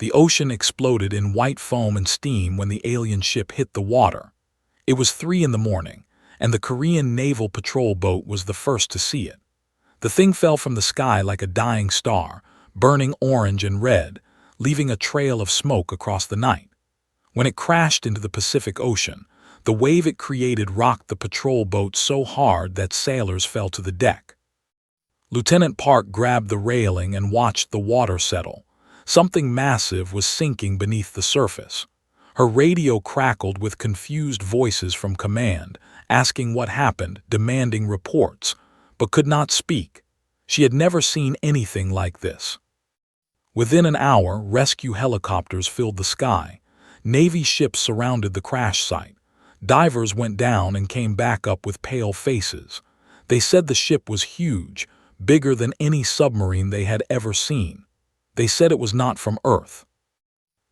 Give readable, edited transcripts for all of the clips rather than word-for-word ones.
The ocean exploded in white foam and steam when the alien ship hit the water. It was 3 in the morning, and the Korean Naval Patrol boat was the first to see it. The thing fell from the sky like a dying star, burning orange and red, leaving a trail of smoke across the night. When it crashed into the Pacific Ocean, the wave it created rocked the patrol boat so hard that sailors fell to the deck. Lieutenant Park grabbed the railing and watched the water settle. Something massive was sinking beneath the surface. Her radio crackled with confused voices from command, asking what happened, demanding reports, but could not speak. She had never seen anything like this. Within an hour, rescue helicopters filled the sky. Navy ships surrounded the crash site. Divers went down and came back up with pale faces. They said the ship was huge, bigger than any submarine they had ever seen. They said it was not from Earth.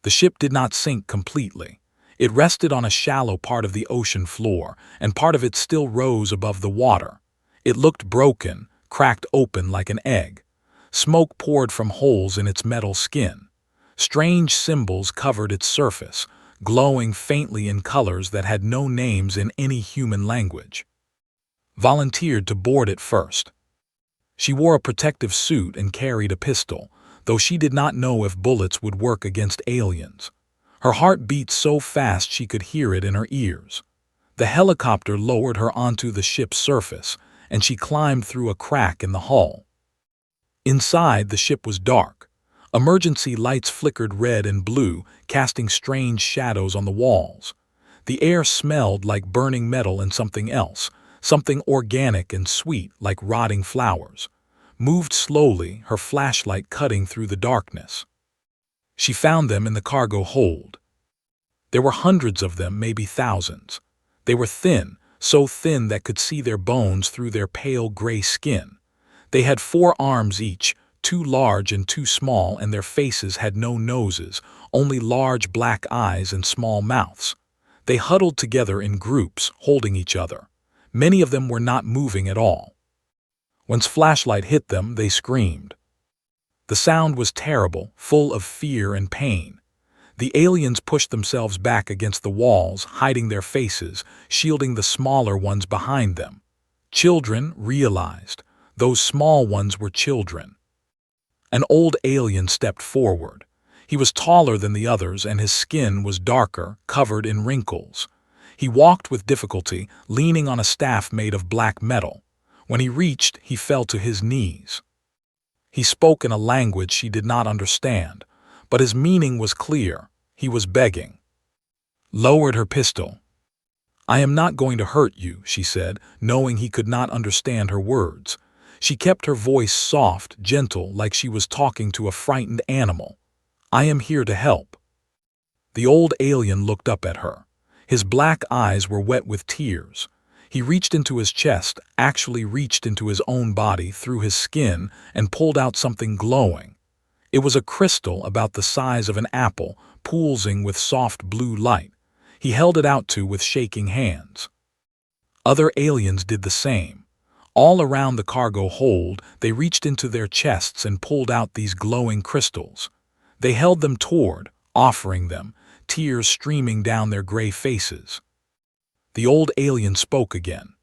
The ship did not sink completely. It rested on a shallow part of the ocean floor, and part of it still rose above the water. It looked broken, cracked open like an egg. Smoke poured from holes in its metal skin. Strange symbols covered its surface, glowing faintly in colors that had no names in any human language. Volunteered to board it first. She wore a protective suit and carried a pistol, though she did not know if bullets would work against aliens. Her heart beat so fast she could hear it in her ears. The helicopter lowered her onto the ship's surface, and she climbed through a crack in the hull. Inside, the ship was dark. Emergency lights flickered red and blue, casting strange shadows on the walls. The air smelled like burning metal and something else, something organic and sweet like rotting flowers. Moved slowly, her flashlight cutting through the darkness. She found them in the cargo hold. There were hundreds of them, maybe thousands. They were thin, so thin that could see their bones through their pale gray skin. They had 4 arms each, 2 large and 2 small, and their faces had no noses, only large black eyes and small mouths. They huddled together in groups, holding each other. Many of them were not moving at all. Once flashlight hit them, they screamed. The sound was terrible, full of fear and pain. The aliens pushed themselves back against the walls, hiding their faces, shielding the smaller ones behind them. Children realized. Those small ones were children. An old alien stepped forward. He was taller than the others, and his skin was darker, covered in wrinkles. He walked with difficulty, leaning on a staff made of black metal. When he reached, he fell to his knees. He spoke in a language she did not understand, but his meaning was clear. He was begging. Lowered her pistol. "I am not going to hurt you," she said, knowing he could not understand her words. She kept her voice soft, gentle, like she was talking to a frightened animal. "I am here to help." The old alien looked up at her. His black eyes were wet with tears. He reached into his chest, actually reached into his own body through his skin, and pulled out something glowing. It was a crystal about the size of an apple, pulsing with soft blue light. He held it out with shaking hands. Other aliens did the same. All around the cargo hold, they reached into their chests and pulled out these glowing crystals. They held them toward, offering them, tears streaming down their gray faces. The old alien spoke again.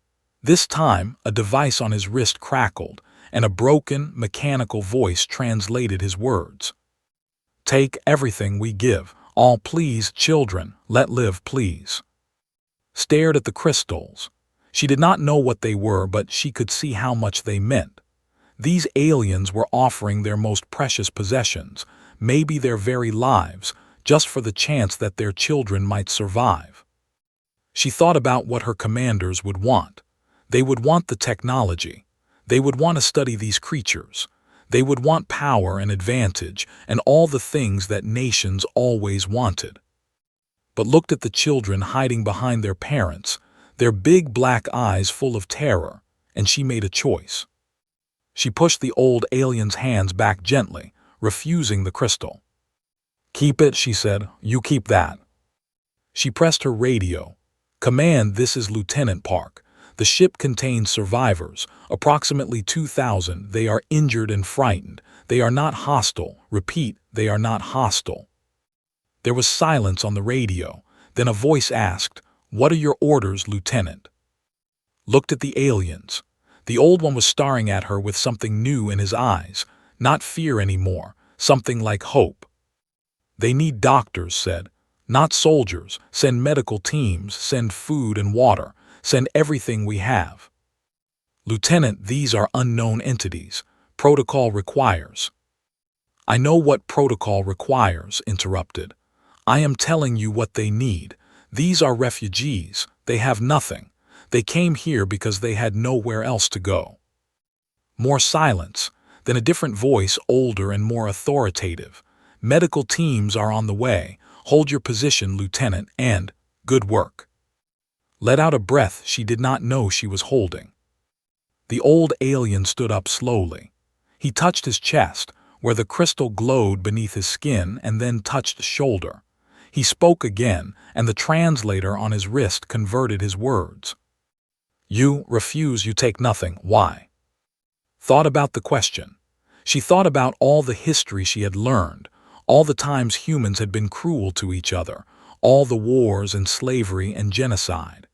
This time, a device on his wrist crackled, and a broken, mechanical voice translated his words. "Take everything we give. All please, children, let live, please." Stared at the crystals. She did not know what they were, but she could see how much they meant. These aliens were offering their most precious possessions, maybe their very lives, just for the chance that their children might survive. She thought about what her commanders would want. They would want the technology. They would want to study these creatures. They would want power and advantage and all the things that nations always wanted. But looked at the children hiding behind their parents, their big black eyes full of terror, and she made a choice. She pushed the old alien's hands back gently, refusing the crystal. "Keep it," she said. "You keep that." She pressed her radio. "Command, this is Lieutenant Park. The ship contains survivors, approximately 2,000. They are injured and frightened. They are not hostile. Repeat, they are not hostile." There was silence on the radio. Then a voice asked, "What are your orders, Lieutenant?" Looked at the aliens. The old one was staring at her with something new in his eyes, not fear anymore, something like hope. "They need doctors," said. "Not soldiers. Send medical teams, send food and water, send everything we have." "Lieutenant, these are unknown entities. Protocol requires." "I know what protocol requires," interrupted. "I am telling you what they need. These are refugees. They have nothing. They came here because they had nowhere else to go." More silence, then a different voice, older and more authoritative. "Medical teams are on the way. Hold your position, Lieutenant, and good work." Let out a breath she did not know she was holding. The old alien stood up slowly. He touched his chest, where the crystal glowed beneath his skin, and then touched his shoulder. He spoke again, and the translator on his wrist converted his words. "You refuse, you take nothing. Why?" Thought about the question. She thought about all the history she had learned, all the times humans had been cruel to each other, all the wars and slavery and genocide.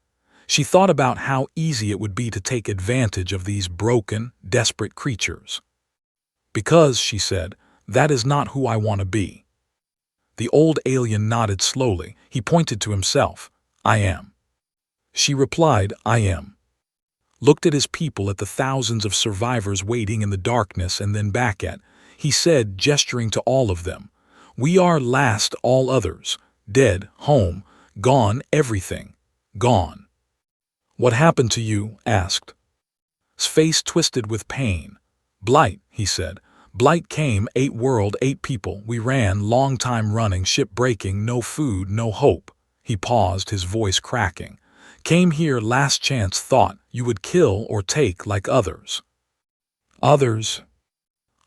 She thought about how easy it would be to take advantage of these broken, desperate creatures. "Because," she said, "that is not who I want to be." The old alien nodded slowly. He pointed to himself. "I am." She replied, "I am." Looked at his people, at the thousands of survivors waiting in the darkness, and then back at. He said, gesturing to all of them, "We are last, all others. Dead, home, gone, everything. Gone." "What happened to you?" asked. His face twisted with pain. "Blight," he said. "Blight came, ate world, ate people. We ran, long time running, ship breaking, no food, no hope." He paused, his voice cracking. "Came here, last chance, thought you would kill or take like others." Others.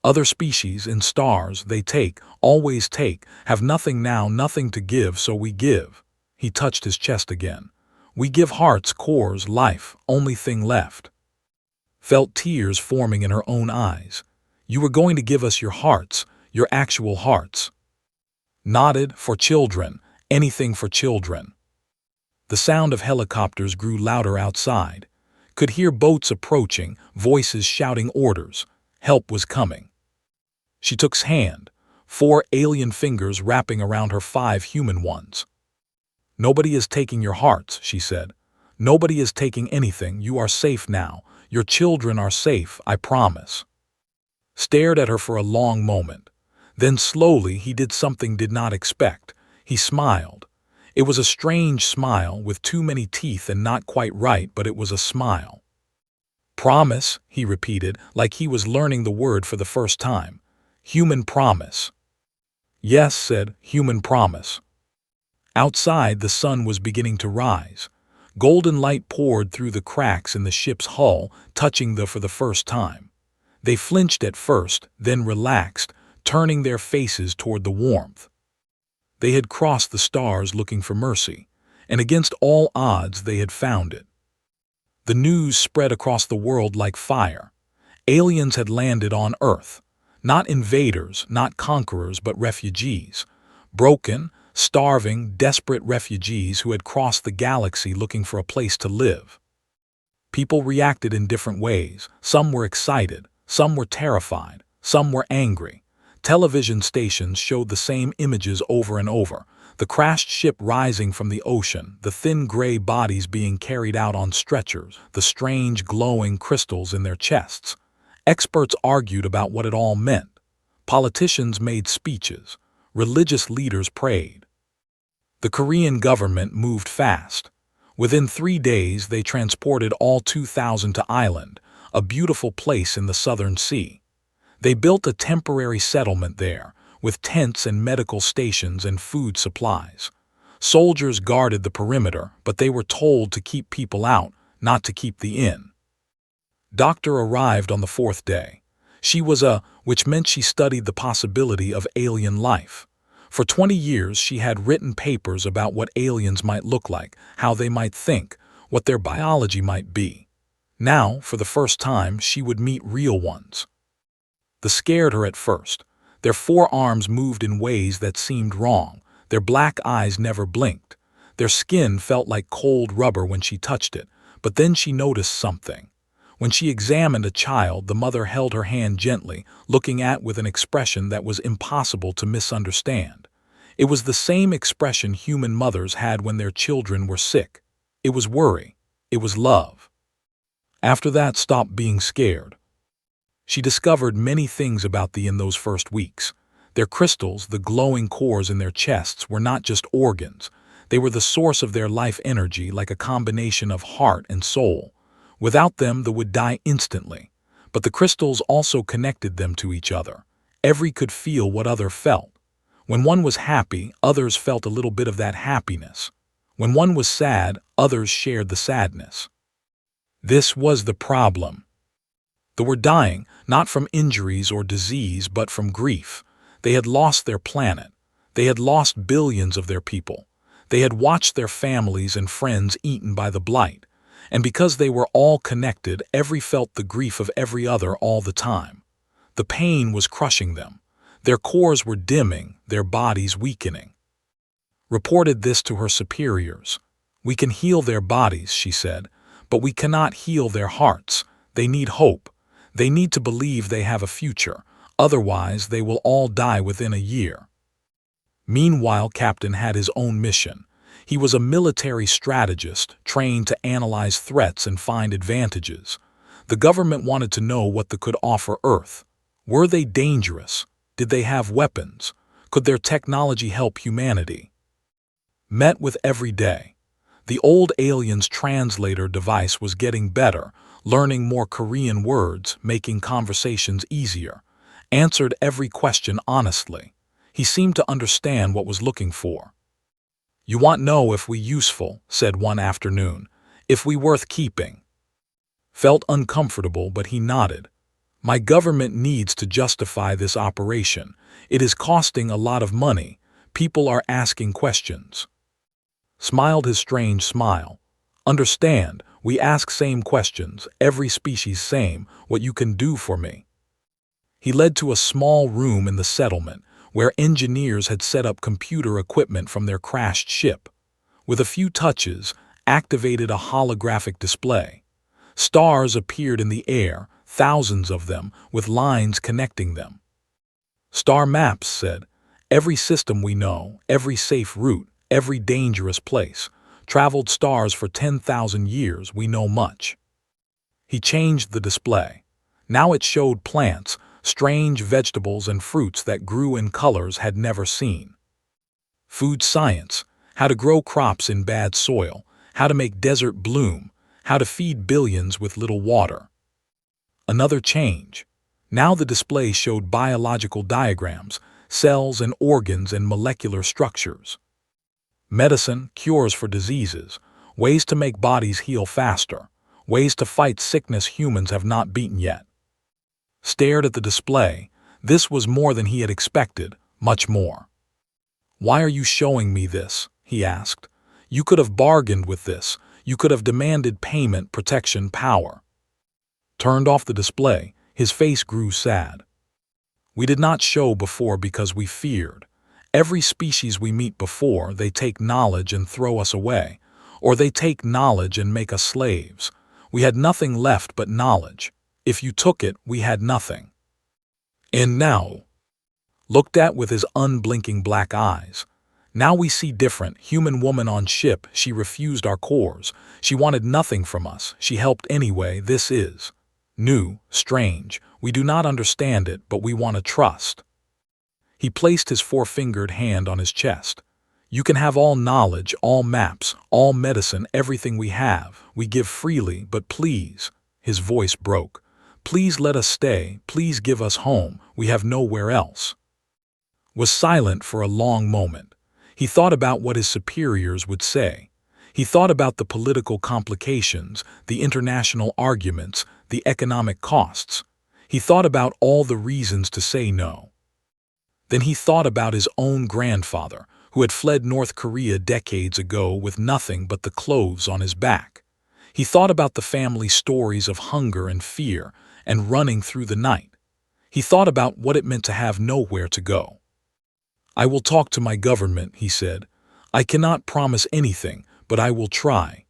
Other species in stars, they take, always take, have nothing now, nothing to give, so we give. He touched his chest again. "We give hearts, cores, life, only thing left." Felt tears forming in her own eyes. "You were going to give us your hearts, your actual hearts." Nodded, "For children, anything for children." The sound of helicopters grew louder outside. Could hear boats approaching, voices shouting orders. Help was coming. She took his hand, 4 alien fingers wrapping around her 5 human ones. "Nobody is taking your hearts," she said. "Nobody is taking anything. You are safe now. Your children are safe, I promise." Stared at her for a long moment. Then slowly he did something did not expect. He smiled. It was a strange smile, with too many teeth and not quite right, but it was a smile. "Promise," he repeated, like he was learning the word for the first time. "Human promise." "Yes," said, "human promise." Outside, the sun was beginning to rise. Golden light poured through the cracks in the ship's hull, touching them for the first time. They flinched at first, then relaxed, turning their faces toward the warmth. They had crossed the stars looking for mercy, and against all odds they had found it. The news spread across the world like fire. Aliens had landed on Earth. Not invaders, not conquerors, but refugees. Broken, starving, desperate refugees who had crossed the galaxy looking for a place to live. People reacted in different ways. Some were excited, some were terrified, some were angry. Television stations showed the same images over and over. The crashed ship rising from the ocean, the thin gray bodies being carried out on stretchers, the strange glowing crystals in their chests. Experts argued about what it all meant. Politicians made speeches. Religious leaders prayed. The Korean government moved fast. Within 3 days they transported all 2,000 to Island, a beautiful place in the Southern Sea. They built a temporary settlement there, with tents and medical stations and food supplies. Soldiers guarded the perimeter, but they were told to keep people out, not to keep the in. Doctor arrived on the 4th day. She was which meant she studied the possibility of alien life. For 20 years she had written papers about what aliens might look like, how they might think, what their biology might be. Now, for the first time, she would meet real ones. They scared her at first. Their forearms moved in ways that seemed wrong. Their black eyes never blinked. Their skin felt like cold rubber when she touched it, but then she noticed something. When she examined a child, the mother held her hand gently, looking at with an expression that was impossible to misunderstand. It was the same expression human mothers had when their children were sick. It was worry. It was love. After that, stopped being scared. She discovered many things about them in those first weeks. Their crystals, the glowing cores in their chests, were not just organs. They were the source of their life energy, like a combination of heart and soul. Without them, they would die instantly. But the crystals also connected them to each other. Every could feel what other felt. When one was happy, others felt a little bit of that happiness. When one was sad, others shared the sadness. This was the problem. They were dying, not from injuries or disease, but from grief. They had lost their planet. They had lost billions of their people. They had watched their families and friends eaten by the blight. And because they were all connected, every felt the grief of every other all the time. The pain was crushing them. Their cores were dimming, their bodies weakening. Reported this to her superiors. "We can heal their bodies," she said, "but we cannot heal their hearts. They need hope. They need to believe they have a future. Otherwise, they will all die within a year." Meanwhile, Captain had his own mission. He was a military strategist, trained to analyze threats and find advantages. The government wanted to know what they could offer Earth. Were they dangerous? Did they have weapons? Could their technology help humanity? Met with every day. The old alien's translator device was getting better, learning more Korean words, making conversations easier. Answered every question honestly. He seemed to understand what was looking for. "You want know if we useful," said one afternoon. "If we worth keeping." Felt uncomfortable, but he nodded. "My government needs to justify this operation. It is costing a lot of money. People are asking questions." Smiled his strange smile. "Understand, we ask same questions, every species same, what you can do for me." He led to a small room in the settlement, where engineers had set up computer equipment from their crashed ship. With a few touches, activated a holographic display. Stars appeared in the air, thousands of them, with lines connecting them. "Star maps," said. "Every system we know, every safe route, every dangerous place. Traveled stars for 10,000 years, we know much." He changed the display. Now it showed plants, strange vegetables and fruits that grew in colors had never seen. Food science, how to grow crops in bad soil, how to make desert bloom, how to feed billions with little water. Another change. Now the display showed biological diagrams, cells and organs and molecular structures. Medicine, cures for diseases, ways to make bodies heal faster, ways to fight sickness humans have not beaten yet. Stared at the display. This was more than he had expected, much more. "Why are you showing me this?" he asked. "You could have bargained with this. You could have demanded payment, protection, power." Turned off the display. His face grew sad. "We did not show before because we feared. Every species we meet before, they take knowledge and throw us away, or they take knowledge and make us slaves. We had nothing left but knowledge. If you took it, we had nothing. And now," looked at with his unblinking black eyes, "now we see different. Human woman on ship, she refused our cores. She wanted nothing from us. She helped anyway. This is new, strange. We do not understand it, but we want to trust." He placed his four-fingered hand on his chest. "You can have all knowledge, all maps, all medicine, everything we have. We give freely, but please," his voice broke, "please let us stay. Please give us home. We have nowhere else." Was silent for a long moment. He thought about what his superiors would say. He thought about the political complications, the international arguments, the economic costs. He thought about all the reasons to say no. Then he thought about his own grandfather, who had fled North Korea decades ago with nothing but the clothes on his back. He thought about the family stories of hunger and fear and running through the night. He thought about what it meant to have nowhere to go. I will talk to my government, he said. I cannot promise anything, but I will try.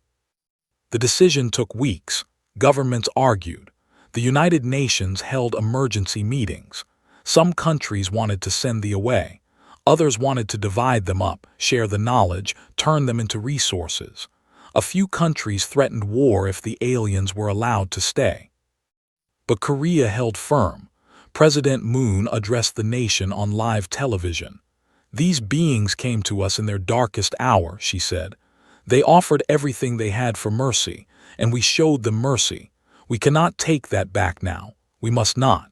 The decision took weeks. Governments argued. The United Nations held emergency meetings. Some countries wanted to send the away. Others wanted to divide them up, share the knowledge, turn them into resources. A few countries threatened war if the aliens were allowed to stay. But Korea held firm. President Moon addressed the nation on live television. These beings came to us in their darkest hour, she said. They offered everything they had for mercy, and we showed them mercy. We cannot take that back now. We must not.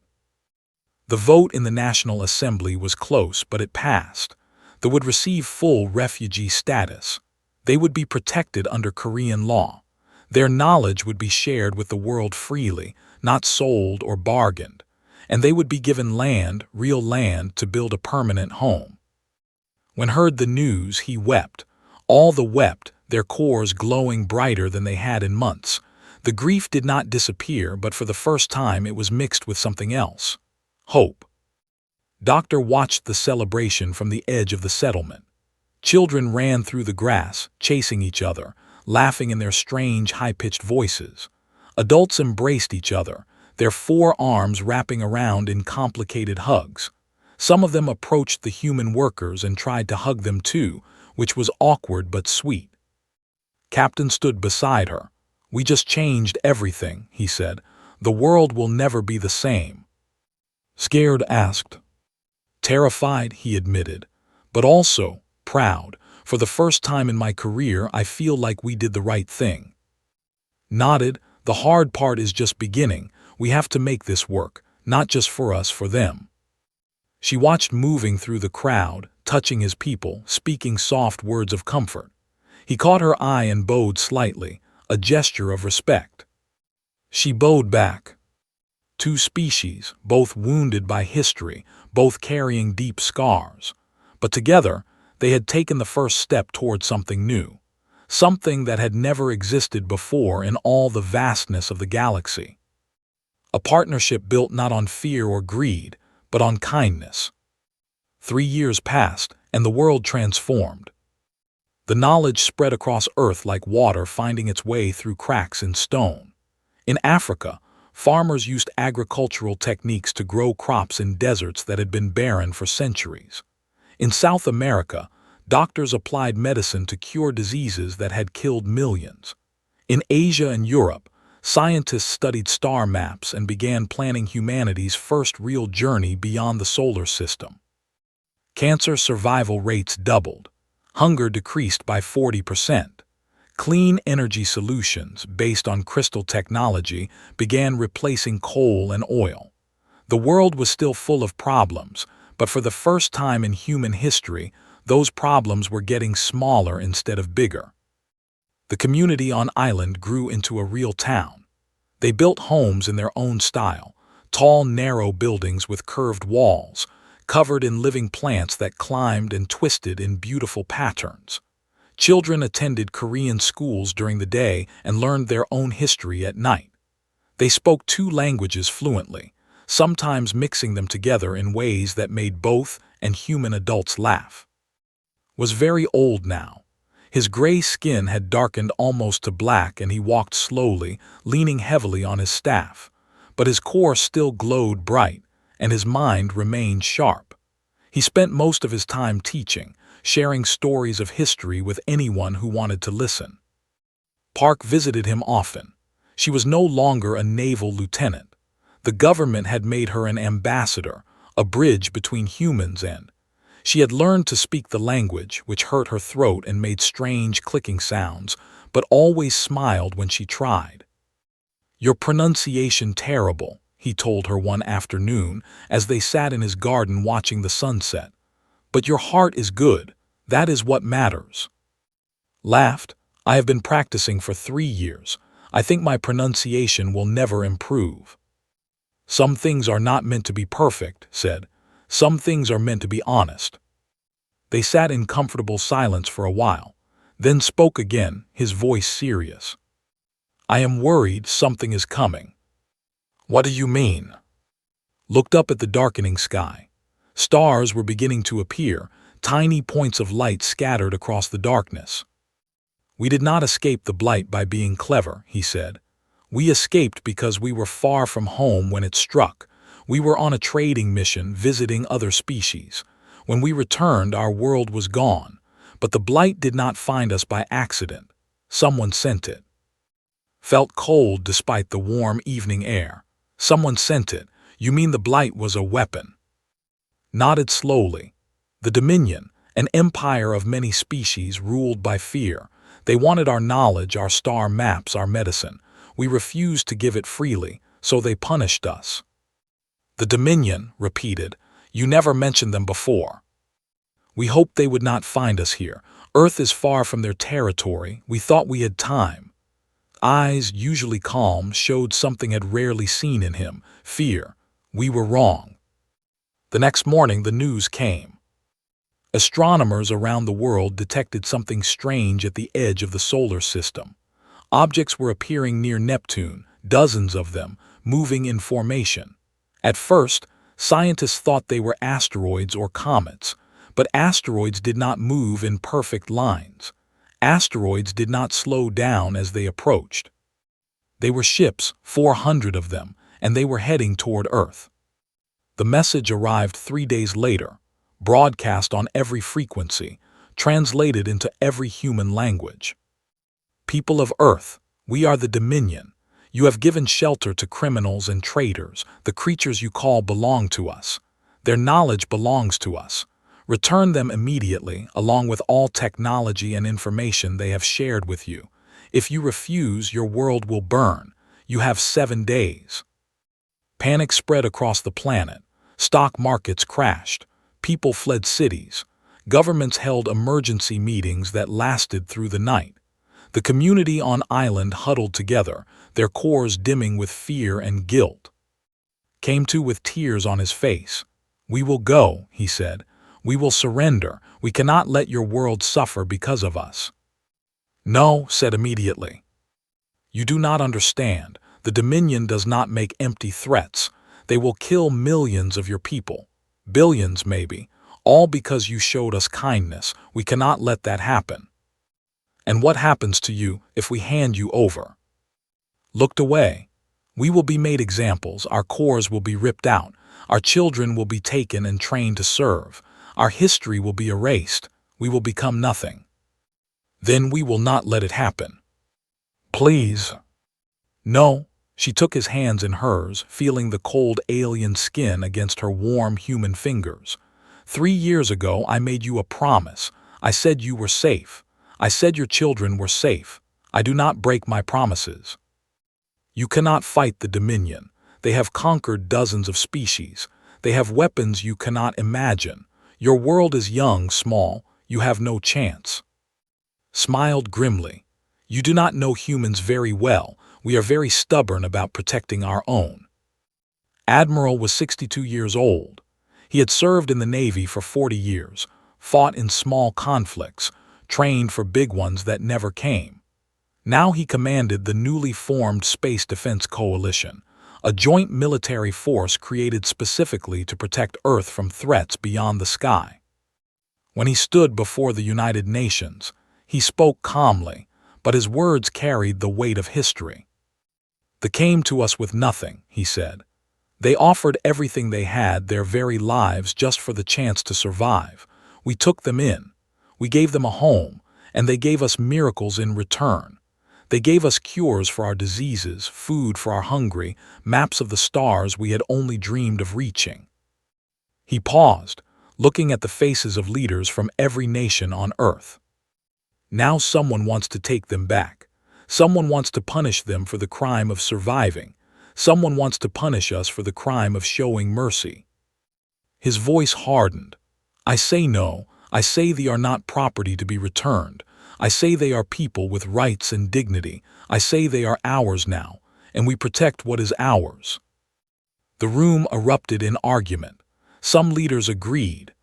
The vote in the National Assembly was close, but it passed. They would receive full refugee status. They would be protected under Korean law. Their knowledge would be shared with the world freely, not sold or bargained. And they would be given land, real land, to build a permanent home. When heard the news, he wept. All the wept, their cores glowing brighter than they had in months. The grief did not disappear, but for the first time it was mixed with something else. Hope. Doctor watched the celebration from the edge of the settlement. Children ran through the grass, chasing each other, laughing in their strange, high-pitched voices. Adults embraced each other, their four arms wrapping around in complicated hugs. Some of them approached the human workers and tried to hug them too, which was awkward but sweet. Captain stood beside her. We just changed everything, he said. The world will never be the same. Scared asked. Terrified, he admitted, but also proud. For the first time in my career, I feel like we did the right thing. Nodded. The hard part is just beginning. We have to make this work, not just for us, for them. She watched moving through the crowd, touching his people, speaking soft words of comfort. He caught her eye and bowed slightly, a gesture of respect. She bowed back. Two species, both wounded by history, both carrying deep scars. But together, they had taken the first step toward something new, something that had never existed before in all the vastness of the galaxy. A partnership built not on fear or greed, but on kindness. 3 years passed, and the world transformed. The knowledge spread across Earth like water finding its way through cracks in stone. In Africa, farmers used agricultural techniques to grow crops in deserts that had been barren for centuries. In South America, doctors applied medicine to cure diseases that had killed millions. In Asia and Europe, scientists studied star maps and began planning humanity's first real journey beyond the solar system. Cancer survival rates doubled. Hunger decreased by 40%. Clean energy solutions based on crystal technology began replacing coal and oil. The world was still full of problems, but for the first time in human history, those problems were getting smaller instead of bigger. The community on island grew into a real town. They built homes in their own style, tall, narrow buildings with curved walls, covered in living plants that climbed and twisted in beautiful patterns. Children attended Korean schools during the day and learned their own history at night. They spoke 2 languages fluently, sometimes mixing them together in ways that made both and human adults laugh. Was very old now. His gray skin had darkened almost to black and he walked slowly, leaning heavily on his staff. But his core still glowed bright, and his mind remained sharp. He spent most of his time teaching, sharing stories of history with anyone who wanted to listen. Park visited him often. She was no longer a naval lieutenant. The government had made her an ambassador, a bridge between humans and... She had learned to speak the language, which hurt her throat and made strange clicking sounds, but always smiled when she tried. "Your pronunciation terrible," he told her one afternoon as they sat in his garden watching the sunset. "But your heart is good. That is what matters." Laughed. "I have been practicing for 3 years. I think my pronunciation will never improve." "Some things are not meant to be perfect," said. "Some things are meant to be honest." They sat in comfortable silence for a while, then spoke again, his voice serious. "I am worried something is coming." "What do you mean?" Looked up at the darkening sky. Stars were beginning to appear, tiny points of light scattered across the darkness. "We did not escape the blight by being clever," he said. "We escaped because we were far from home when it struck. We were on a trading mission visiting other species. When we returned, our world was gone. But the blight did not find us by accident. Someone sent it. Felt cold despite the warm evening air. Someone sent it. You mean the blight was a weapon?" Nodded slowly. "The Dominion, an empire of many species ruled by fear. They wanted our knowledge, our star maps, our medicine. We refused to give it freely, so they punished us." "The Dominion," repeated. "You never mentioned them before." "We hoped they would not find us here. Earth is far from their territory. We thought we had time." Eyes, usually calm, showed something had rarely seen in him: fear. "We were wrong." The next morning the news came. Astronomers around the world detected something strange at the edge of the solar system. Objects were appearing near Neptune, dozens of them, moving in formation. At first, scientists thought they were asteroids or comets, but asteroids did not move in perfect lines. Asteroids did not slow down as they approached. They were ships, 400 of them, and they were heading toward Earth. The message arrived 3 days later, broadcast on every frequency, translated into every human language. "People of Earth, we are the Dominion. You have given shelter to criminals and traitors. The creatures you call belong to us. Their knowledge belongs to us. Return them immediately, along with all technology and information they have shared with you. If you refuse, your world will burn. You have 7 days." Panic spread across the planet. Stock markets crashed. People fled cities. Governments held emergency meetings that lasted through the night. The community on island huddled together, their cores dimming with fear and guilt. Came to with tears on his face. "We will go," he said. "We will surrender. We cannot let your world suffer because of us." "No," said immediately. "You do not understand. The Dominion does not make empty threats. They will kill millions of your people. Billions, maybe. All because you showed us kindness. We cannot let that happen." "And what happens to you if we hand you over?" Looked away. "We will be made examples. Our cores will be ripped out. Our children will be taken and trained to serve. Our history will be erased. We will become nothing." "Then we will not let it happen." "Please." "No." She took his hands in hers, feeling the cold alien skin against her warm human fingers. 3 years ago I made you a promise. I said you were safe. I said your children were safe. I do not break my promises. You cannot fight the Dominion. They have conquered dozens of species. They have weapons you cannot imagine. Your world is young, small. You have no chance." Smiled grimly. "You do not know humans very well. We are very stubborn about protecting our own." Admiral was 62 years old. He had served in the Navy for 40 years, fought in small conflicts, trained for big ones that never came. Now he commanded the newly formed Space Defense Coalition, a joint military force created specifically to protect Earth from threats beyond the sky. When he stood before the United Nations, he spoke calmly, but his words carried the weight of history. "They came to us with nothing," he said. "They offered everything they had, their very lives, just for the chance to survive. We took them in. We gave them a home, and they gave us miracles in return. They gave us cures for our diseases, food for our hungry, maps of the stars we had only dreamed of reaching." He paused, looking at the faces of leaders from every nation on Earth. Now someone wants to take them back. Someone wants to punish them for the crime of surviving. Someone wants to punish us for the crime of showing mercy. His voice hardened. "I say no. I say they are not property to be returned. I say they are people with rights and dignity. I say they are ours now, and we protect what is ours." The room erupted in argument. Some leaders agreed.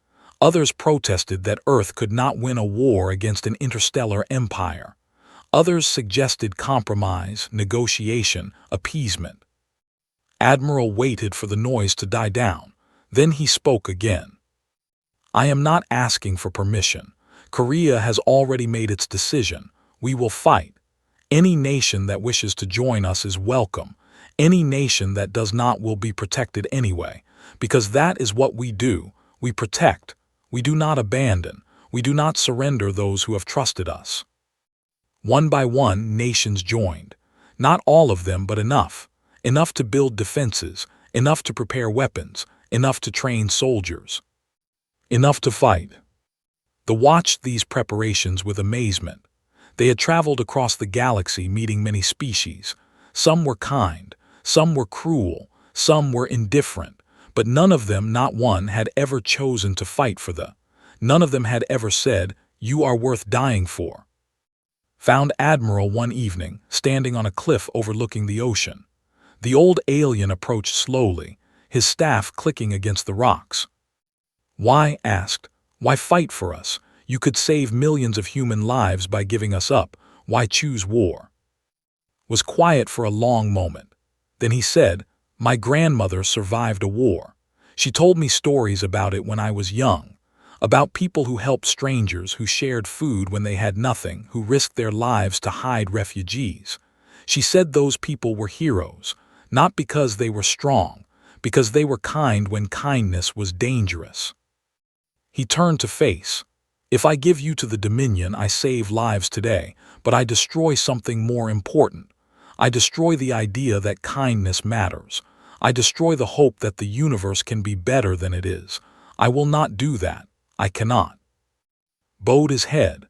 Others protested that Earth could not win a war against an interstellar empire. Others suggested compromise, negotiation, appeasement. Admiral waited for the noise to die down. Then he spoke again. I am not asking for permission. Korea has already made its decision. We will fight. Any nation that wishes to join us is welcome. Any nation that does not will be protected anyway, because that is what we do. We protect. We do not abandon. We do not surrender those who have trusted us. One by one, nations joined. Not all of them, but enough. Enough to build defenses, enough to prepare weapons, enough to train soldiers. Enough to fight. They watched these preparations with amazement. They had traveled across the galaxy meeting many species. Some were kind, some were cruel, some were indifferent, but none of them, not one, had ever chosen to fight for the. None of them had ever said, "You are worth dying for." Found Admiral one evening, standing on a cliff overlooking the ocean. The old alien approached slowly, his staff clicking against the rocks. "Why?" asked. "Why fight for us? You could save millions of human lives by giving us up. Why choose war?" Was quiet for a long moment. Then he said, "My grandmother survived a war. She told me stories about it when I was young, about people who helped strangers, who shared food when they had nothing, who risked their lives to hide refugees. She said those people were heroes, not because they were strong, because they were kind when kindness was dangerous." He turned to face. "If I give you to the Dominion, I save lives today, but I destroy something more important. I destroy the idea that kindness matters. I destroy the hope that the universe can be better than it is. I will not do that. I cannot." Bowed his head.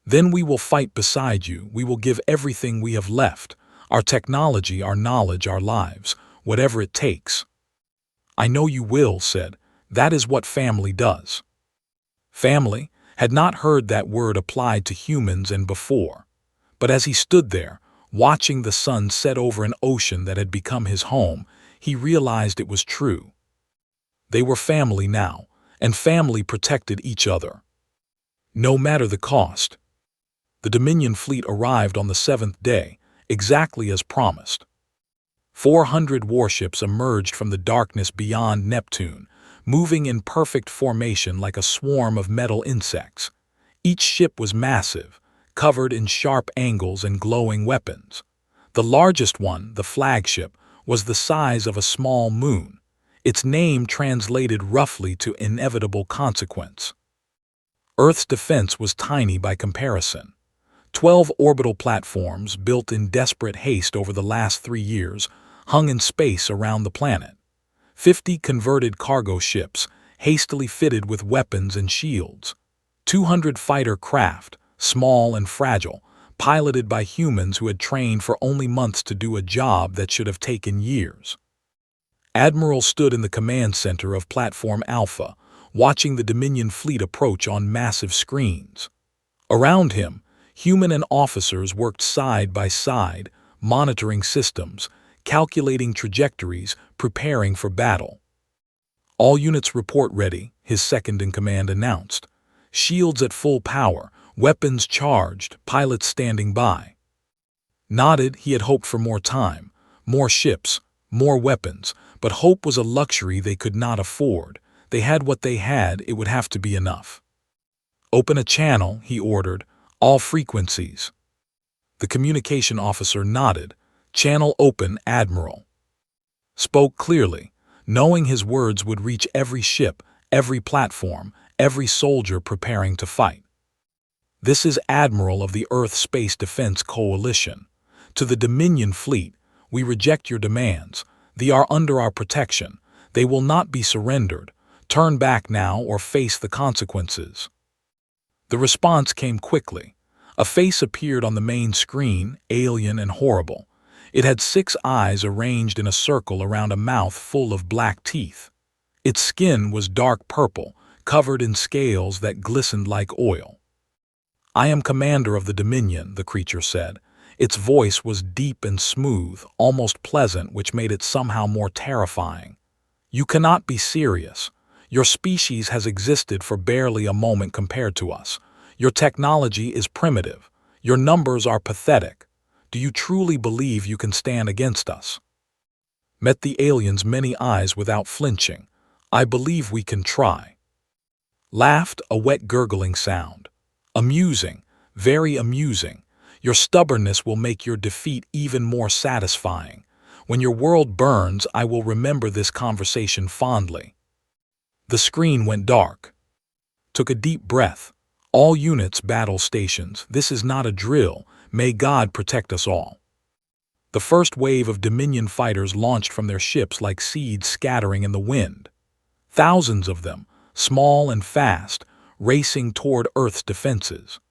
"Then we will fight beside you. We will give everything we have left. Our technology, our knowledge, our lives, whatever it takes." "I know you will," said. "That is what family does." Family had not heard that word applied to humans and before. But as he stood there, watching the sun set over an ocean that had become his home, he realized it was true. They were family now, and family protected each other. No matter the cost. The Dominion fleet arrived on the 7th day, exactly as promised. 400 warships emerged from the darkness beyond Neptune, moving in perfect formation like a swarm of metal insects. Each ship was massive, covered in sharp angles and glowing weapons. The largest one, the flagship, was the size of a small moon. Its name translated roughly to inevitable consequence. Earth's defense was tiny by comparison. 12 orbital platforms, built in desperate haste over the last 3 years, hung in space around the planet. 50 converted cargo ships, hastily fitted with weapons and shields. 200 fighter craft, small and fragile, piloted by humans who had trained for only months to do a job that should have taken years. Admiral stood in the command center of Platform Alpha, watching the Dominion fleet approach on massive screens. Around him, human and officers worked side by side, monitoring systems, calculating trajectories, preparing for battle. "All units report ready," his second-in-command announced. "Shields at full power, weapons charged, pilots standing by." Nodded. He had hoped for more time, more ships, more weapons, but hope was a luxury they could not afford. They had what they had, it would have to be enough. "Open a channel," he ordered, "all frequencies." The communication officer nodded. "Channel open, Admiral." Spoke clearly, knowing his words would reach every ship, every platform, every soldier preparing to fight. "This is Admiral of the Earth Space Defense Coalition. To the Dominion fleet, we reject your demands. They are under our protection. They will not be surrendered. Turn back now or face the consequences." The response came quickly. A face appeared on the main screen, alien and horrible. It had 6 eyes arranged in a circle around a mouth full of black teeth. Its skin was dark purple, covered in scales that glistened like oil. "I am commander of the Dominion," the creature said. Its voice was deep and smooth, almost pleasant, which made it somehow more terrifying. "You cannot be serious. Your species has existed for barely a moment compared to us. Your technology is primitive. Your numbers are pathetic. Do you truly believe you can stand against us?" Met the alien's many eyes without flinching. "I believe we can try." Laughed, a wet gurgling sound. Amusing, very amusing. Your stubbornness will make your defeat even more satisfying. When your world burns, I will remember this conversation fondly. The screen went dark. Took a deep breath. All units, battle stations. This is not a drill. May God protect us all. The first wave of Dominion fighters launched from their ships like seeds scattering in the wind. Thousands of them, small and fast, racing toward Earth's defenses.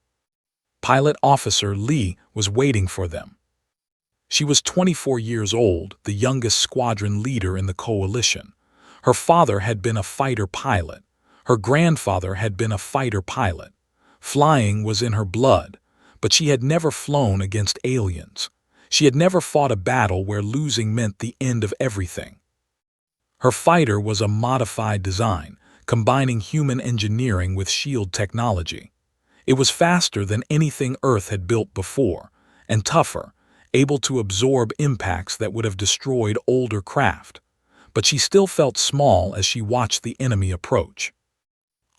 Pilot Officer Lee was waiting for them. She was 24 years old, the youngest squadron leader in the coalition. Her father had been a fighter pilot. Her grandfather had been a fighter pilot. Flying was in her blood, but she had never flown against aliens. She had never fought a battle where losing meant the end of everything. Her fighter was a modified design, combining human engineering with shield technology. It was faster than anything Earth had built before, and tougher, able to absorb impacts that would have destroyed older craft. But she still felt small as she watched the enemy approach.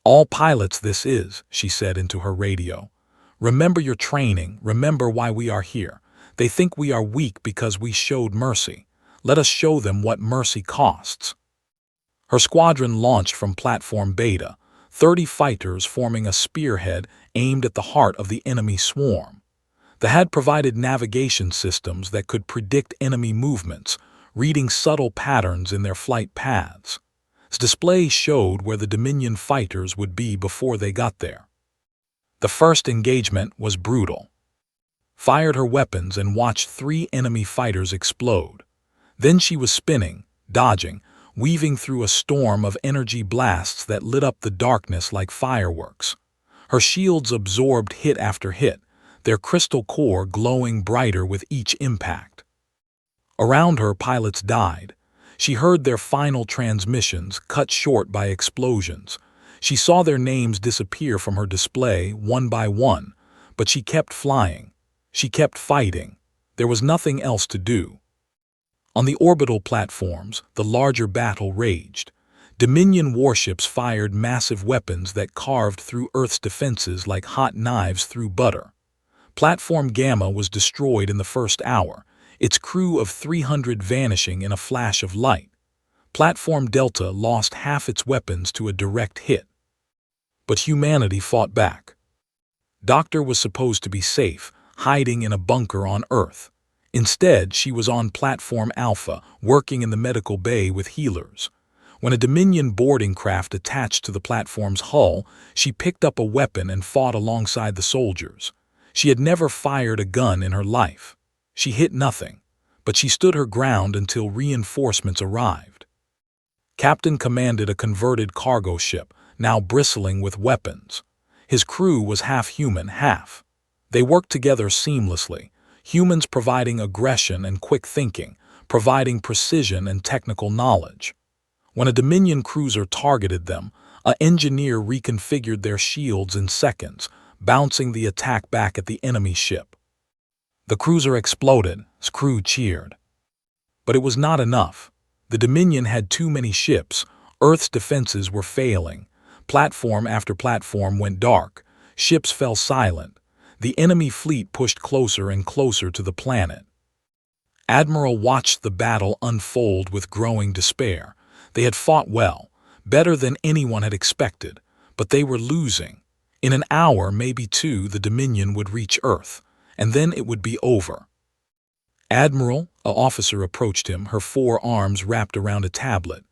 "All pilots this is," she said into her radio. "Remember your training, remember why we are here. They think we are weak because we showed mercy. Let us show them what mercy costs." Her squadron launched from Platform Beta, 30 fighters forming a spearhead aimed at the heart of the enemy swarm. They had provided navigation systems that could predict enemy movements, reading subtle patterns in their flight paths. Its display showed where the Dominion fighters would be before they got there. The first engagement was brutal. Fired her weapons and watched 3 enemy fighters explode. Then she was spinning, dodging, weaving through a storm of energy blasts that lit up the darkness like fireworks. Her shields absorbed hit after hit, their crystal core glowing brighter with each impact. Around her, pilots died. She heard their final transmissions cut short by explosions. She saw their names disappear from her display one by one, but she kept flying. She kept fighting. There was nothing else to do. On the orbital platforms, the larger battle raged. Dominion warships fired massive weapons that carved through Earth's defenses like hot knives through butter. Platform Gamma was destroyed in the first hour, its crew of 300 vanishing in a flash of light. Platform Delta lost half its weapons to a direct hit. But humanity fought back. Doctor was supposed to be safe, hiding in a bunker on Earth. Instead, she was on Platform Alpha, working in the medical bay with healers. When a Dominion boarding craft attached to the platform's hull, she picked up a weapon and fought alongside the soldiers. She had never fired a gun in her life. She hit nothing, but she stood her ground until reinforcements arrived. Captain commanded a converted cargo ship, now bristling with weapons. His crew was half human, half. They worked together seamlessly, humans providing aggression and quick thinking, providing precision and technical knowledge. When a Dominion cruiser targeted them, an engineer reconfigured their shields in seconds, bouncing the attack back at the enemy ship. The cruiser exploded, its crew cheered. But it was not enough. The Dominion had too many ships, Earth's defenses were failing. Platform after platform went dark, ships fell silent. The enemy fleet pushed closer and closer to the planet. Admiral watched the battle unfold with growing despair. They had fought well, better than anyone had expected, but they were losing. In an hour, maybe 2, the Dominion would reach Earth, and then it would be over. "Admiral," an officer approached him, her 4 arms wrapped around a tablet.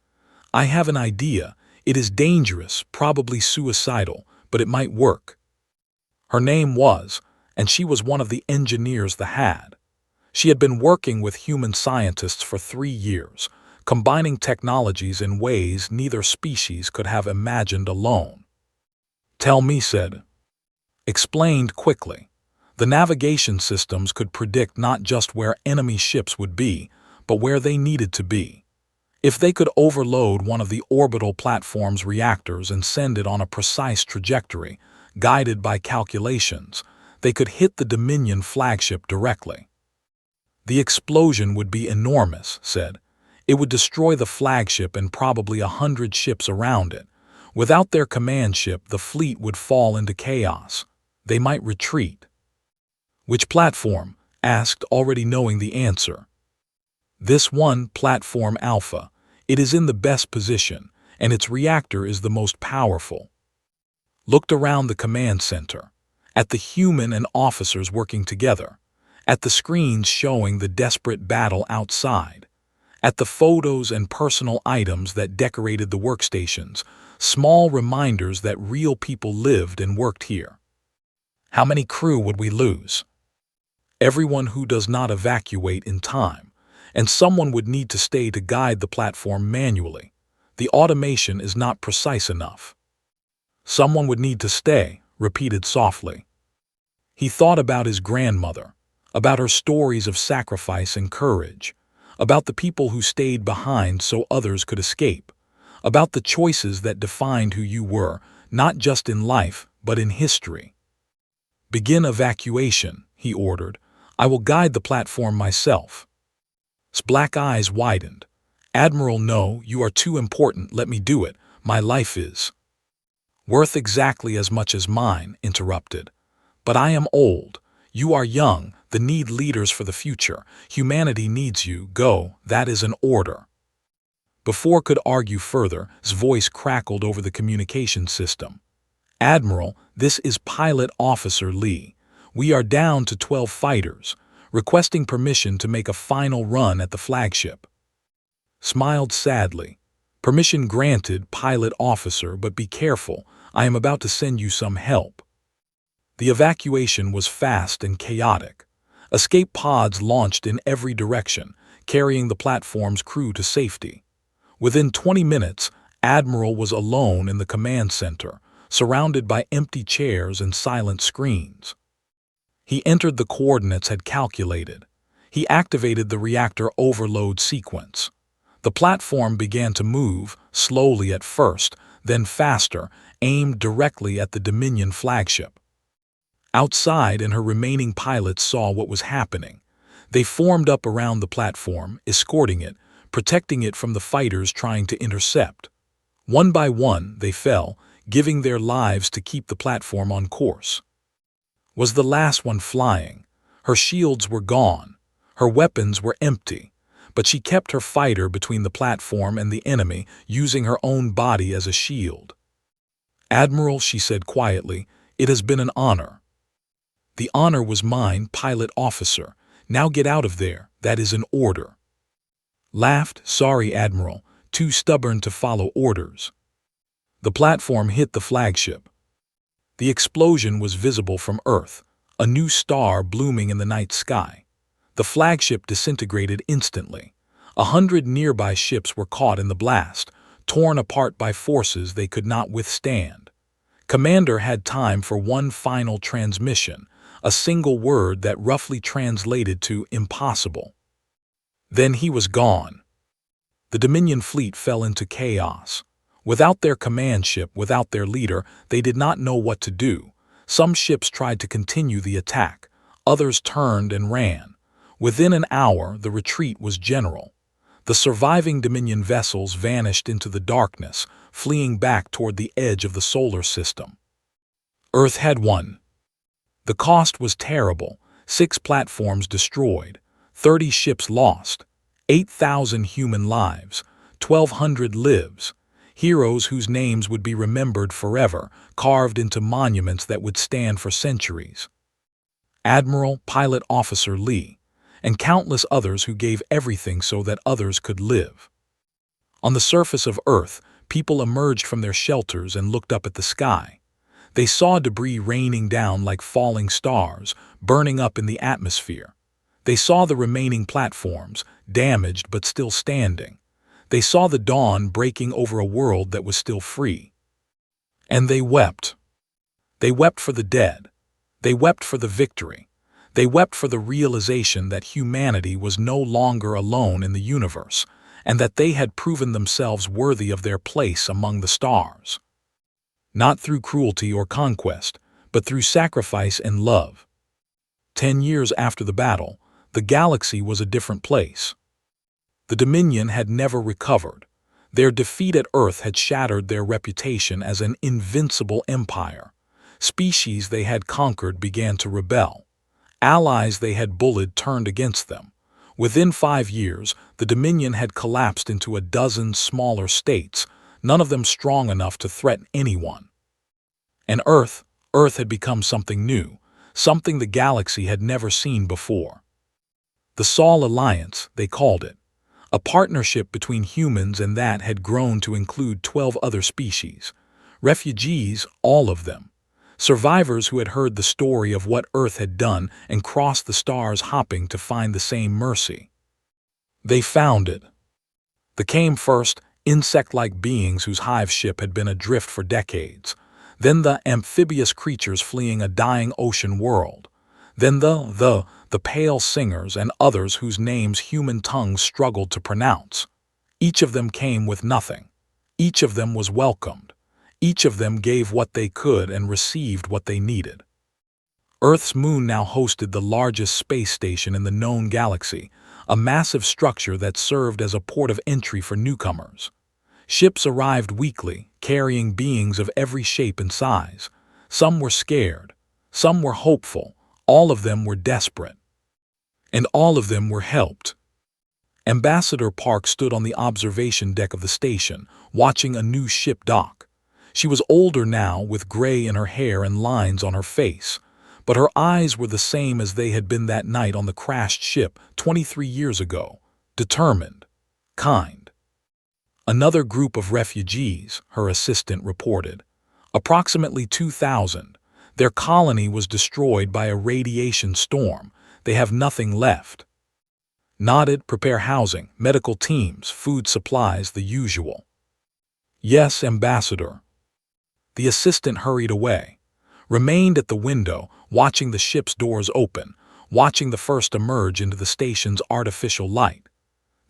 "I have an idea. It is dangerous, probably suicidal, but it might work." Her name was, and she was one of the engineers they had. She had been working with human scientists for 3 years, combining technologies in ways neither species could have imagined alone. "Tell me," said. Explained quickly. The navigation systems could predict not just where enemy ships would be, but where they needed to be. If they could overload one of the orbital platform's reactors and send it on a precise trajectory, guided by calculations, they could hit the Dominion flagship directly. The explosion would be enormous, said. It would destroy the flagship and probably 100 ships around it. Without their command ship, the fleet would fall into chaos. They might retreat. "Which platform?" asked, already knowing the answer. "This one, Platform Alpha. It is in the best position, and its reactor is the most powerful." Looked around the command center, at the human and officers working together, at the screens showing the desperate battle outside, at the photos and personal items that decorated the workstations, small reminders that real people lived and worked here. How many crew would we lose? Everyone who does not evacuate in time, and someone would need to stay to guide the platform manually. The automation is not precise enough. "Someone would need to stay," repeated softly. He thought about his grandmother, about her stories of sacrifice and courage, about the people who stayed behind so others could escape, about the choices that defined who you were, not just in life, but in history. "Begin evacuation," he ordered. "I will guide the platform myself." His black eyes widened. "Admiral, no, you are too important. Let me do it. My life is worth exactly as much as mine," interrupted. "But I am old. You are young. They need leaders for the future. Humanity needs you. Go. That is an order." Before could argue further, his voice crackled over the communication system. "Admiral, this is Pilot Officer Lee. We are down to 12 fighters, requesting permission to make a final run at the flagship." Smiled sadly. "Permission granted, Pilot Officer, but be careful. I am about to send you some help." The evacuation was fast and chaotic. Escape pods launched in every direction, carrying the platform's crew to safety. Within 20 minutes, Admiral was alone in the command center, surrounded by empty chairs and silent screens. He entered the coordinates had calculated. He activated the reactor overload sequence. The platform began to move, slowly at first, then faster, aimed directly at the Dominion flagship. Outside, and her remaining pilots saw what was happening. They formed up around the platform, escorting it, protecting it from the fighters trying to intercept. One by one, they fell, giving their lives to keep the platform on course. Was the last one flying? Her shields were gone. Her weapons were empty. But she kept her fighter between the platform and the enemy, using her own body as a shield. "Admiral," she said quietly, "it has been an honor." "The honor was mine, Pilot Officer. Now get out of there. That is an order." Laughed. "Sorry, Admiral. Too stubborn to follow orders." The platform hit the flagship. The explosion was visible from Earth, a new star blooming in the night sky. The flagship disintegrated instantly. 100 nearby ships were caught in the blast, torn apart by forces they could not withstand. Commander had time for one final transmission, a single word that roughly translated to impossible. Then he was gone. The Dominion fleet fell into chaos. Without their command ship, without their leader, they did not know what to do. Some ships tried to continue the attack. Others turned and ran. Within an hour, the retreat was general. The surviving Dominion vessels vanished into the darkness, fleeing back toward the edge of the solar system. Earth had won. The cost was terrible. 6 platforms destroyed, 30 ships lost, 8,000 human lives, 1,200 lives, heroes whose names would be remembered forever, carved into monuments that would stand for centuries. Admiral, Pilot Officer Lee, and countless others who gave everything so that others could live. On the surface of Earth, people emerged from their shelters and looked up at the sky. They saw debris raining down like falling stars, burning up in the atmosphere. They saw the remaining platforms, damaged but still standing. They saw the dawn breaking over a world that was still free. And they wept. They wept for the dead. They wept for the victory. They wept for the realization that humanity was no longer alone in the universe, and that they had proven themselves worthy of their place among the stars. Not through cruelty or conquest, but through sacrifice and love. 10 years after the battle, the galaxy was a different place. The Dominion had never recovered. Their defeat at Earth had shattered their reputation as an invincible empire. Species they had conquered began to rebel. Allies they had bullied turned against them. Within 5 years, the Dominion had collapsed into a dozen smaller states, none of them strong enough to threaten anyone. And Earth had become something new, something the galaxy had never seen before. The Sol Alliance, they called it. A partnership between humans and that had grown to include 12 other species. Refugees, all of them. Survivors who had heard the story of what Earth had done and crossed the stars hoping to find the same mercy. They found it. They came first, insect-like beings whose hive ship had been adrift for decades. Then the amphibious creatures fleeing a dying ocean world. Then the pale singers and others whose names human tongues struggled to pronounce. Each of them came with nothing. Each of them was welcomed. Each of them gave what they could and received what they needed. Earth's moon now hosted the largest space station in the known galaxy, a massive structure that served as a port of entry for newcomers. Ships arrived weekly, carrying beings of every shape and size. Some were scared. Some were hopeful. All of them were desperate. And all of them were helped. Ambassador Park stood on the observation deck of the station, watching a new ship dock. She was older now, with gray in her hair and lines on her face, but her eyes were the same as they had been that night on the crashed ship 23 years ago, determined, kind. Another group of refugees, her assistant reported. Approximately 2,000. Their colony was destroyed by a radiation storm. They have nothing left. Nodded, prepare housing, medical teams, food supplies, the usual. Yes, Ambassador. The assistant hurried away, remained at the window, watching the ship's doors open, watching the first emerge into the station's artificial light.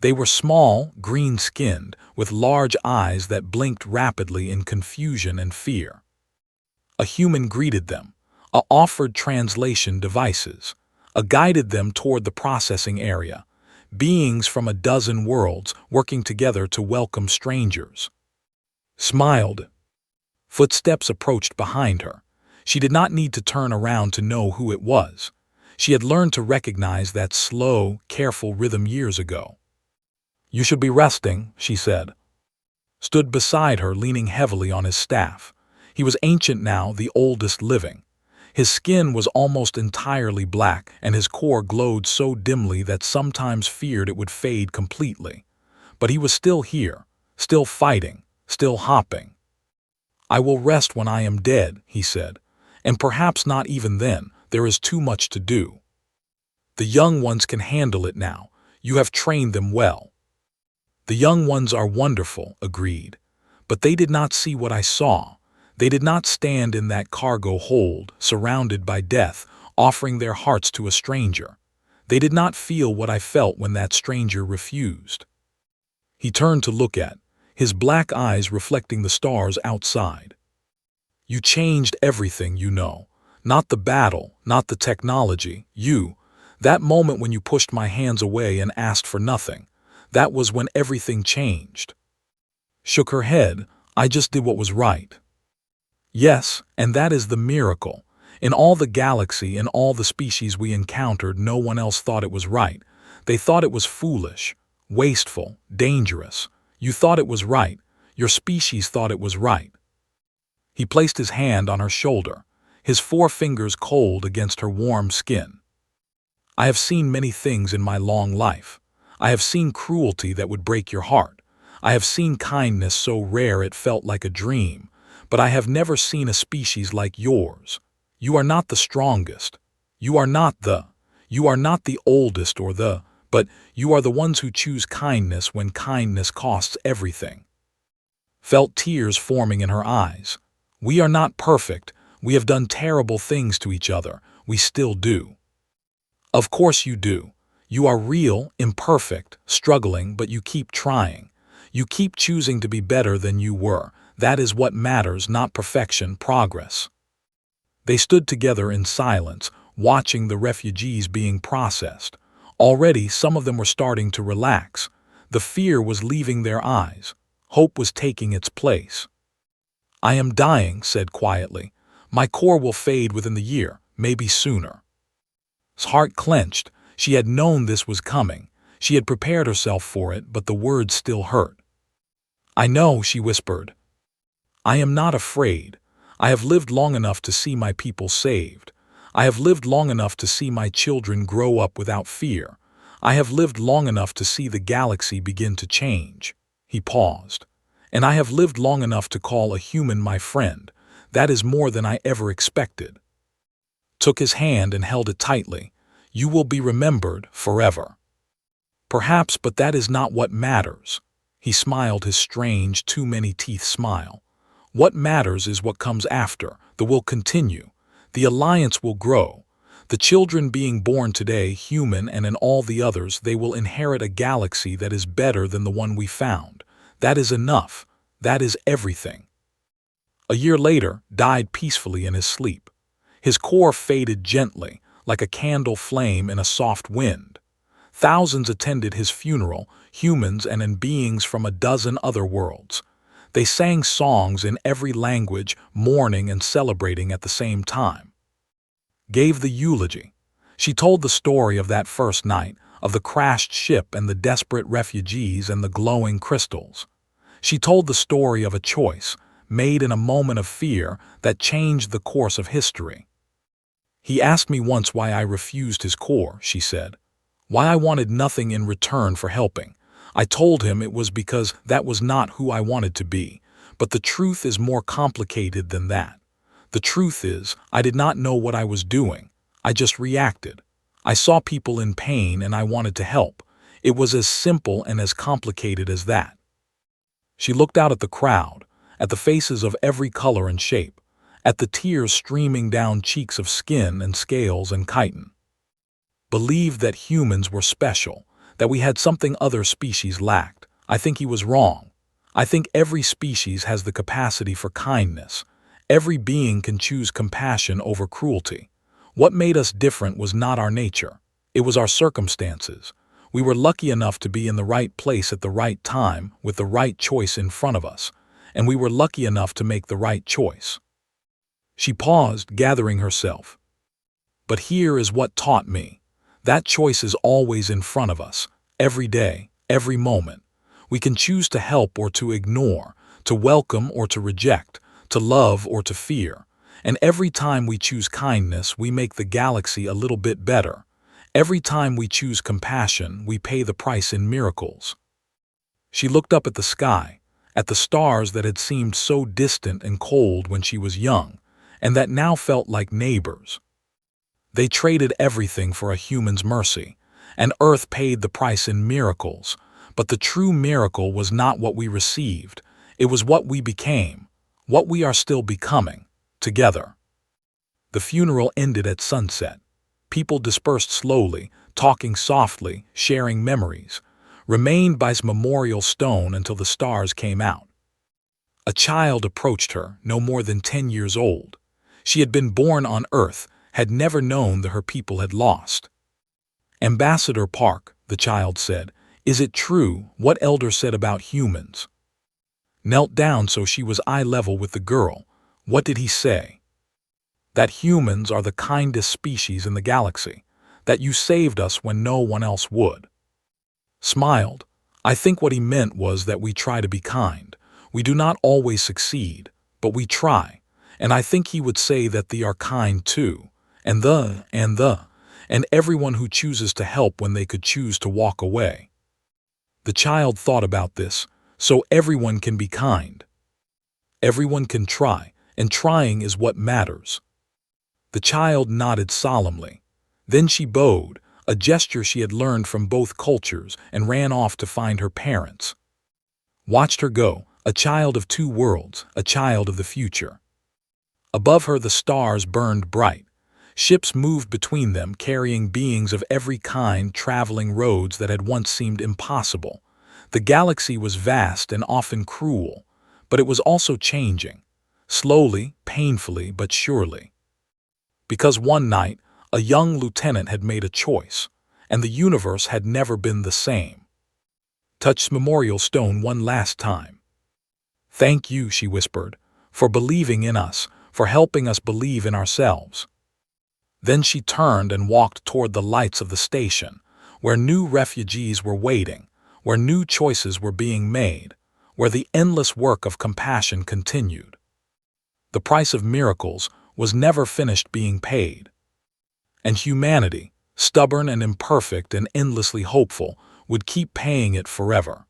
They were small, green-skinned, with large eyes that blinked rapidly in confusion and fear. A human greeted them, offered translation devices, guided them toward the processing area, beings from a dozen worlds working together to welcome strangers. Smiled. Footsteps approached behind her. She did not need to turn around to know who it was. She had learned to recognize that slow, careful rhythm years ago. "You should be resting," she said. Stood beside her, leaning heavily on his staff. He was ancient now, the oldest living. His skin was almost entirely black, and his core glowed so dimly that sometimes feared it would fade completely. But he was still here, still fighting, still hopping. "I will rest when I am dead," he said, "and perhaps not even then. There is too much to do. The young ones can handle it now. You have trained them well." "The young ones are wonderful," agreed. "But they did not see what I saw. They did not stand in that cargo hold, surrounded by death, offering their hearts to a stranger. They did not feel what I felt when that stranger refused." He turned to look at, his black eyes reflecting the stars outside. "You changed everything, you know. Not the battle, not the technology. That moment when you pushed my hands away and asked for nothing. That was when everything changed." Shook her head. "I just did what was right." "Yes, and that is the miracle. In all the galaxy, in all the species we encountered, no one else thought it was right. They thought it was foolish, wasteful, dangerous. You thought it was right. Your species thought it was right." He placed his hand on her shoulder, his 4 fingers cold against her warm skin. "I have seen many things in my long life. I have seen cruelty that would break your heart. I have seen kindness so rare it felt like a dream. But I have never seen a species like yours. You are not the strongest. You are not the oldest but you are the ones who choose kindness when kindness costs everything." Felt tears forming in her eyes. "We are not perfect. We have done terrible things to each other. We still do." "Of course you do. You are real, imperfect, struggling, but you keep trying. You keep choosing to be better than you were. That is what matters, not perfection, progress." They stood together in silence, watching the refugees being processed. Already some of them were starting to relax. The fear was leaving their eyes. Hope was taking its place. "I am dying," said quietly. "My core will fade within the year, maybe sooner." His heart clenched. She had known this was coming. She had prepared herself for it, but the words still hurt. "I know," she whispered. "I am not afraid. I have lived long enough to see my people saved. I have lived long enough to see my children grow up without fear. I have lived long enough to see the galaxy begin to change." He paused. "And I have lived long enough to call a human my friend. That is more than I ever expected." Took his hand and held it tightly. "You will be remembered forever." "Perhaps, but that is not what matters." He smiled his strange, too-many-teeth smile. "What matters is what comes after. The will continue. The alliance will grow. The children being born today, human and in all the others, they will inherit a galaxy that is better than the one we found. That is enough. That is everything." A year later, died peacefully in his sleep. His core faded gently, like a candle flame in a soft wind. Thousands attended his funeral, humans and beings from a dozen other worlds. They sang songs in every language, mourning and celebrating at the same time. Gave the eulogy. She told the story of that first night, of the crashed ship and the desperate refugees and the glowing crystals. She told the story of a choice, made in a moment of fear, that changed the course of history. "He asked me once why I refused his core," she said. "Why I wanted nothing in return for helping. I told him it was because that was not who I wanted to be. But the truth is more complicated than that. The truth is, I did not know what I was doing. I just reacted. I saw people in pain and I wanted to help. It was as simple and as complicated as that." She looked out at the crowd, at the faces of every color and shape, at the tears streaming down cheeks of skin and scales and chitin. Believed that humans were special, that we had something other species lacked. I think he was wrong. I think every species has the capacity for kindness. Every being can choose compassion over cruelty. What made us different was not our nature. It was our circumstances. We were lucky enough to be in the right place at the right time with the right choice in front of us, and we were lucky enough to make the right choice. She paused, gathering herself. "But here is what taught me. That choice is always in front of us, every day, every moment. We can choose to help or to ignore, to welcome or to reject, to love or to fear. And every time we choose kindness, we make the galaxy a little bit better. Every time we choose compassion, we pay the price in miracles." She looked up at the sky, at the stars that had seemed so distant and cold when she was young, and that now felt like neighbors. They traded everything for a human's mercy, and Earth paid the price in miracles. But the true miracle was not what we received. It was what we became, what we are still becoming, together. The funeral ended at sunset. People dispersed slowly, talking softly, sharing memories. Remained by his memorial stone until the stars came out. A child approached her, no more than 10 years old. She had been born on Earth, had never known that her people had lost. "Ambassador Park," the child said, "is it true what Elder said about humans?" Knelt down so she was eye level with the girl. "What did he say?" "That humans are the kindest species in the galaxy. That you saved us when no one else would." Smiled. "I think what he meant was that we try to be kind. We do not always succeed, but we try. And I think he would say that they are kind too. And everyone who chooses to help when they could choose to walk away." The child thought about this. So everyone can be kind. Everyone can try, and trying is what matters. The child nodded solemnly. Then she bowed, a gesture she had learned from both cultures, and ran off to find her parents. Watched her go, a child of two worlds, a child of the future. Above her the stars burned bright. Ships moved between them, carrying beings of every kind, traveling roads that had once seemed impossible. The galaxy was vast and often cruel, but it was also changing, slowly, painfully, but surely. Because one night, a young lieutenant had made a choice, and the universe had never been the same. Touched memorial stone one last time. "Thank you," she whispered, "for believing in us, for helping us believe in ourselves." Then she turned and walked toward the lights of the station, where new refugees were waiting, where new choices were being made, where the endless work of compassion continued. The price of miracles was never finished being paid. And humanity, stubborn and imperfect and endlessly hopeful, would keep paying it forever.